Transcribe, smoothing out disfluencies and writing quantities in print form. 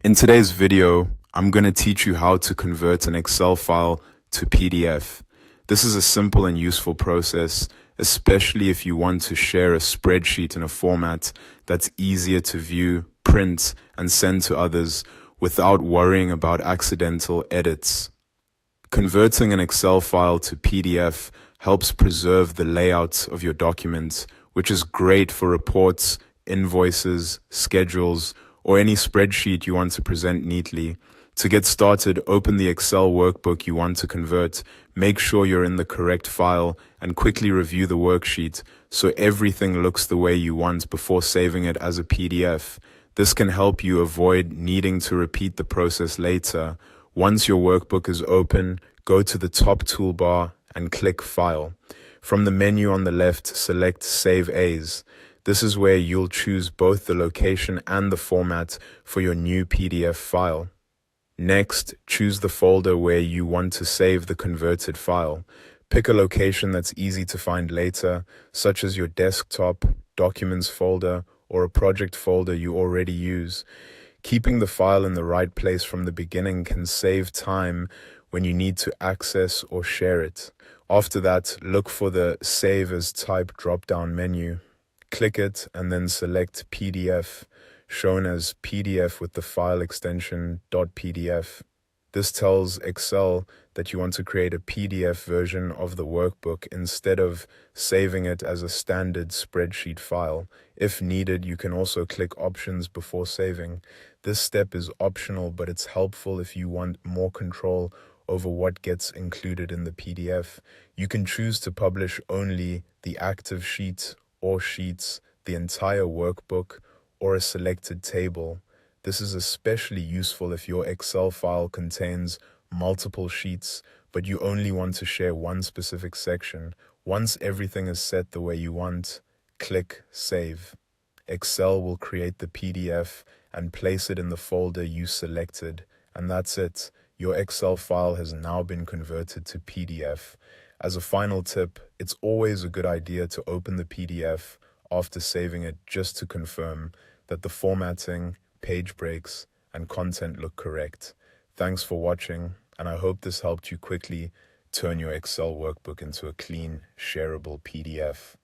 In today's video, I'm going to teach you how to convert an Excel file to PDF. This is a simple and useful process, especially if you want to share a spreadsheet in a format that's easier to view, print, and send to others without worrying about accidental edits. Converting an Excel file to PDF helps preserve the layout of your document, which is great for reports, invoices, schedules, or any spreadsheet you want to present neatly. To get started, open the Excel workbook you want to convert, make sure you're in the correct file, and quickly review the worksheet so everything looks the way you want before saving it as a PDF. This can help you avoid needing to repeat the process later. Once your workbook is open, go to the top toolbar and click File. From the menu on the left, select Save As. This is where you'll choose both the location and the format for your new PDF file. Next, choose the folder where you want to save the converted file. Pick a location that's easy to find later, such as your desktop, documents folder, or a project folder you already use. Keeping the file in the right place from the beginning can save time when you need to access or share it. After that, look for the Save as Type drop-down menu. Click it and then select PDF, shown as PDF with the file extension .pdf. This tells Excel that you want to create a PDF version of the workbook instead of saving it as a standard spreadsheet file. If needed, you can also click Options before saving. This step is optional, but it's helpful if you want more control over what gets included in the PDF. You can choose to publish only the active sheet or sheets, the entire workbook, or a selected table. This is especially useful if your Excel file contains multiple sheets, but you only want to share one specific section. Once everything is set the way you want, click Save. Excel will create the PDF and place it in the folder you selected, and that's it. Your Excel file has now been converted to PDF. As a final tip, it's always a good idea to open the PDF after saving it just to confirm that the formatting, page breaks, and content look correct. Thanks for watching, and I hope this helped you quickly turn your Excel workbook into a clean, shareable PDF.